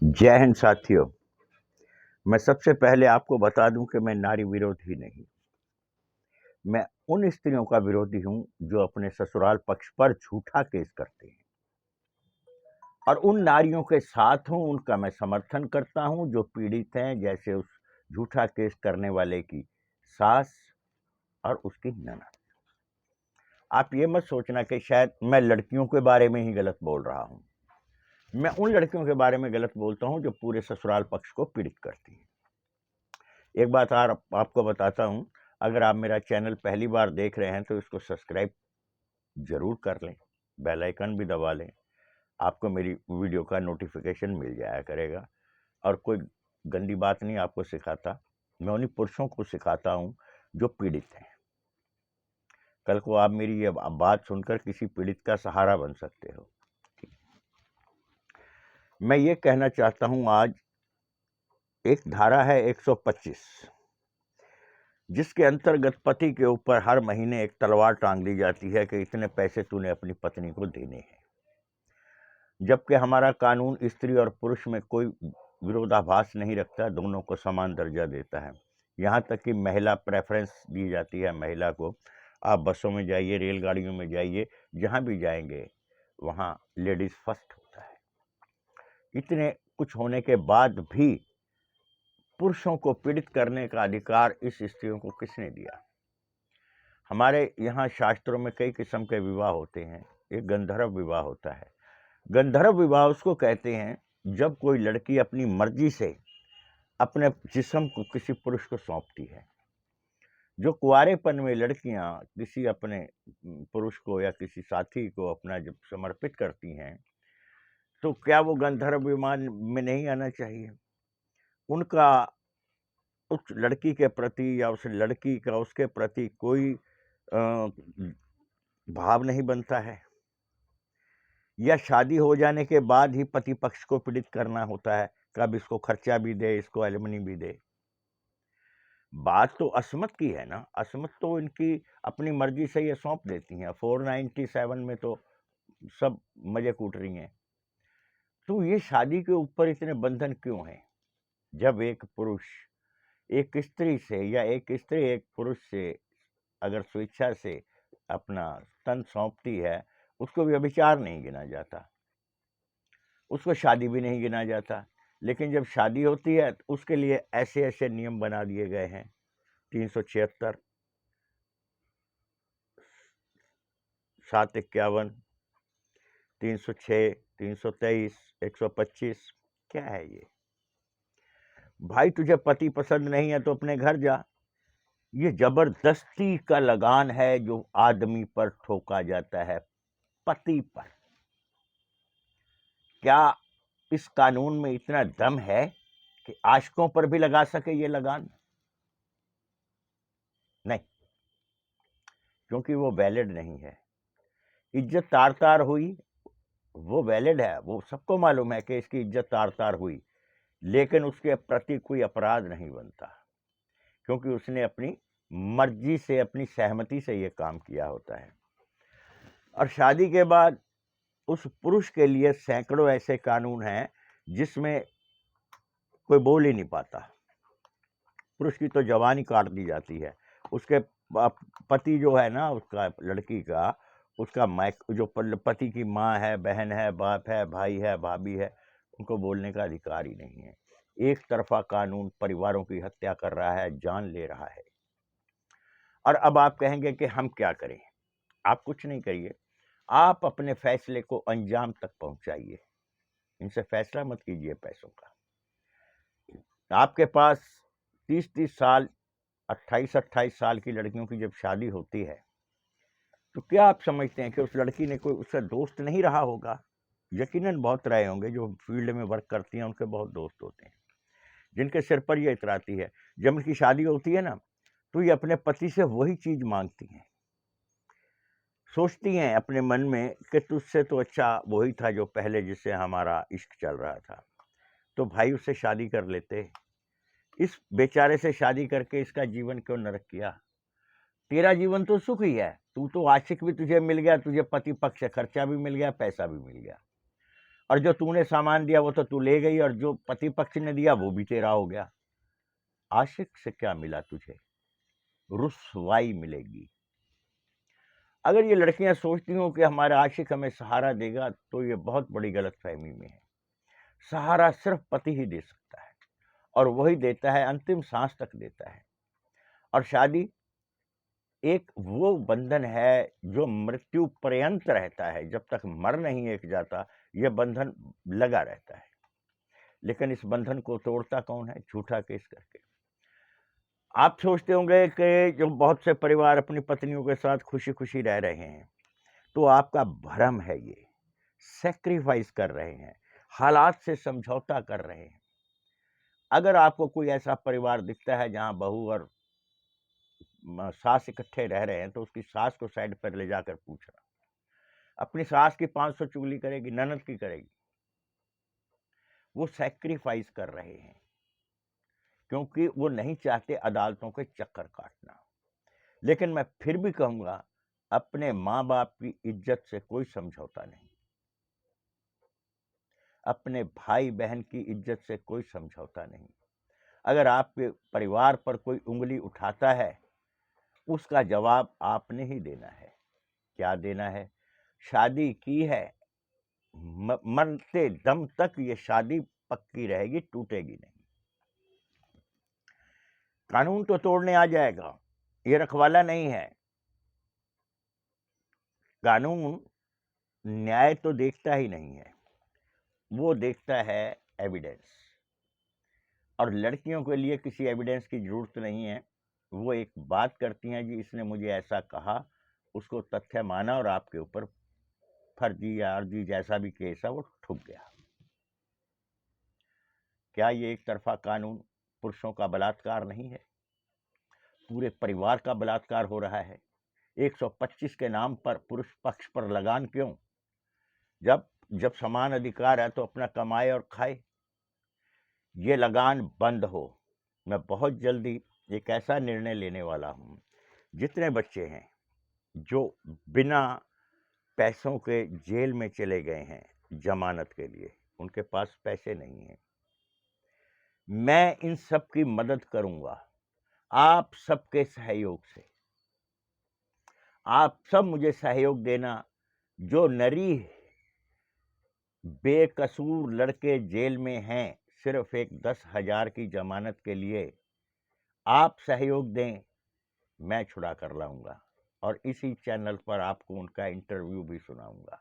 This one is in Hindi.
जय हिंद साथियों। मैं सबसे पहले आपको बता दूं कि मैं नारी विरोधी नहीं, मैं उन स्त्रियों का विरोधी हूं जो अपने ससुराल पक्ष पर झूठा केस करते हैं, और उन नारियों के साथ हूं, उनका मैं समर्थन करता हूं जो पीड़ित हैं, जैसे उस झूठा केस करने वाले की सास और उसकी ननद। आप ये मत सोचना कि शायद मैं लड़कियों के बारे में ही गलत बोल रहा हूं। मैं उन लड़कियों के बारे में गलत बोलता हूं जो पूरे ससुराल पक्ष को पीड़ित करती हैं। एक बात आपको बताता हूं, अगर आप मेरा चैनल पहली बार देख रहे हैं तो इसको सब्सक्राइब जरूर कर लें, बेल आइकन भी दबा लें, आपको मेरी वीडियो का नोटिफिकेशन मिल जाया करेगा। और कोई गंदी बात नहीं आपको सिखाता, मैं उन्हीं पुरुषों को सिखाता हूं जो पीड़ित हैं। कल को आप मेरी ये बात सुनकर किसी पीड़ित का सहारा बन सकते हो। मैं ये कहना चाहता हूं, आज एक धारा है 125, जिसके अंतर्गत पति के ऊपर हर महीने एक तलवार टांग दी जाती है कि इतने पैसे तूने अपनी पत्नी को देने हैं। जबकि हमारा कानून स्त्री और पुरुष में कोई विरोधाभास नहीं रखता, दोनों को समान दर्जा देता है। यहाँ तक कि महिला प्रेफरेंस दी जाती है महिला को। आप बसों में जाइए, रेलगाड़ियों में जाइए, जहाँ भी जाएंगे वहाँ लेडीज फर्स्ट होता है। इतने कुछ होने के बाद भी पुरुषों को पीड़ित करने का अधिकार इस स्त्रियों को किसने दिया? हमारे यहाँ शास्त्रों में कई किस्म के विवाह होते हैं। एक गंधर्व विवाह होता है। गंधर्व विवाह उसको कहते हैं जब कोई लड़की अपनी मर्जी से अपने जिस्म को किसी पुरुष को सौंपती है। जो कुंवारेपन में लड़कियां किसी अपने पुरुष को या किसी साथी को अपना जब समर्पित करती हैं, तो क्या वो गंधर्व विवाह में नहीं आना चाहिए? उनका उस लड़की के प्रति या उस लड़की का उसके प्रति कोई भाव नहीं बनता है? या शादी हो जाने के बाद ही पति पक्ष को पीड़ित करना होता है, कब इसको खर्चा भी दे, इसको एलिमनी भी दे? बात तो असमत की है ना। असमत तो इनकी अपनी मर्जी से ये सौंप देती हैं। 497 में तो सब मजे कूट रही हैं। तो ये शादी के ऊपर इतने बंधन क्यों हैं? जब एक पुरुष एक स्त्री से या एक स्त्री एक पुरुष से अगर स्वेच्छा से अपना तन सौंपती है, उसको व्यभिचार नहीं गिना जाता, उसको शादी भी नहीं गिना जाता। लेकिन जब शादी होती है तो उसके लिए ऐसे ऐसे नियम बना दिए गए हैं। 376, 751, 306, 323, 125, क्या है ये? भाई तुझे पति पसंद नहीं है तो अपने घर जा। ये जबरदस्ती का लगान है जो आदमी पर ठोका जाता है, पति पर। क्या इस कानून में इतना दम है कि आशिकों पर भी लगा सके ये लगान? नहीं, क्योंकि वो वैलिड नहीं है। इज्जत तार तार हुई, वो वैलिड है, वो सबको मालूम है कि इसकी इज्जत तार तार हुई, लेकिन उसके प्रति कोई अपराध नहीं बनता, क्योंकि उसने अपनी मर्जी से, अपनी सहमति से ये काम किया होता है। और शादी के बाद उस पुरुष के लिए सैकड़ों ऐसे कानून हैं जिसमें कोई बोल ही नहीं पाता। पुरुष की तो जवानी काट दी जाती है। उसके पति जो है ना, उसका लड़की का, उसका जो पति की माँ है, बहन है, बाप है, भाई है, भाभी है, उनको बोलने का अधिकार ही नहीं है। एक तरफा कानून परिवारों की हत्या कर रहा है, जान ले रहा है। और अब आप कहेंगे कि हम क्या करें? आप कुछ नहीं करिए, आप अपने फैसले को अंजाम तक पहुंचाइए। इनसे फैसला मत कीजिए पैसों का। आपके पास 30-30 साल, 28-28 साल की लड़कियों की जब शादी होती है, तो क्या आप समझते हैं कि उस लड़की ने कोई उसका दोस्त नहीं रहा होगा? यकीनन बहुत रहे होंगे। जो फील्ड में वर्क करती हैं उनके बहुत दोस्त होते हैं जिनके सिर पर ये इतराती है। जब उनकी शादी होती है ना, तो ये अपने पति से वही चीज मांगती हैं। सोचती हैं अपने मन में कि तुझसे तो अच्छा वही था जो पहले जिससे हमारा इश्क चल रहा था, तो भाई उससे शादी कर लेते। इस बेचारे से शादी करके इसका जीवन क्यों नरक किया? तेरा जीवन तो सुख ही है, तू तो आशिक भी तुझे मिल गया, तुझे पति पक्ष से खर्चा भी मिल गया, पैसा भी मिल गया। और जो तूने सामान दिया वो तो तू ले गई, और जो पति पक्ष ने दिया वो भी तेरा हो गया। आशिक से क्या मिला तुझे? रुसवाई मिलेगी। अगर ये लड़कियां सोचती हो कि हमारा आशिक हमें सहारा देगा, तो ये बहुत बड़ी गलतफहमी में है। सहारा सिर्फ पति ही दे सकता है, और वही देता है, अंतिम सांस तक देता है। और शादी एक वो बंधन है जो मृत्यु पर्यंत रहता है, जब तक मर नहीं एक जाता यह बंधन लगा रहता है। लेकिन इस बंधन को तोड़ता कौन है? झूठा केस करके। आप सोचते होंगे कि जो बहुत से परिवार अपनी पत्नियों के साथ खुशी खुशी रह रहे हैं, तो आपका भ्रम है। ये सेक्रीफाइस कर रहे हैं, हालात से समझौता कर रहे हैं। अगर आपको कोई ऐसा परिवार दिखता है जहां बहू और सास इकट्ठे रह रहे हैं, तो उसकी सास को साइड पर ले जाकर पूछना। अपनी सास की 500 चुगली करेगी, ननद की करेगी। वो सैक्रिफाइस कर रहे हैं, क्योंकि वो नहीं चाहते अदालतों के चक्कर काटना। लेकिन मैं फिर भी कहूंगा, अपने माँ बाप की इज्जत से कोई समझौता नहीं, अपने भाई बहन की इज्जत से कोई समझौता नहीं। अगर आपके परिवार पर कोई उंगली उठाता है, उसका जवाब आपने ही देना है। क्या देना है? शादी की है, मरते दम तक ये शादी पक्की रहेगी, टूटेगी नहीं। कानून तो तोड़ने आ जाएगा, ये रखवाला नहीं है। कानून न्याय तो देखता ही नहीं है, वो देखता है एविडेंस। और लड़कियों के लिए किसी एविडेंस की जरूरत नहीं है। वो एक बात करती हैं, जी इसने मुझे ऐसा कहा, उसको तथ्य माना और आपके ऊपर फर्जी या अर्जी जैसा भी केस है वो ठुक गया। क्या ये एक तरफा कानून पुरुषों का बलात्कार नहीं है? पूरे परिवार का बलात्कार हो रहा है। 125 के नाम पर पुरुष पक्ष पर लगान क्यों? जब समान अधिकार है तो अपना कमाए और खाए। ये लगान बंद हो। मैं बहुत जल्दी एक ऐसा निर्णय लेने वाला हूं, जितने बच्चे हैं जो बिना पैसों के जेल में चले गए हैं जमानत के लिए, उनके पास पैसे नहीं हैं, मैं इन सब की मदद करूंगा, आप सबके सहयोग से। आप सब मुझे सहयोग देना। जो नरी बेकसूर लड़के जेल में हैं, सिर्फ एक 10,000 की जमानत के लिए आप सहयोग दें, मैं छुड़ा कर लाऊंगा, और इसी चैनल पर आपको उनका इंटरव्यू भी सुनाऊंगा।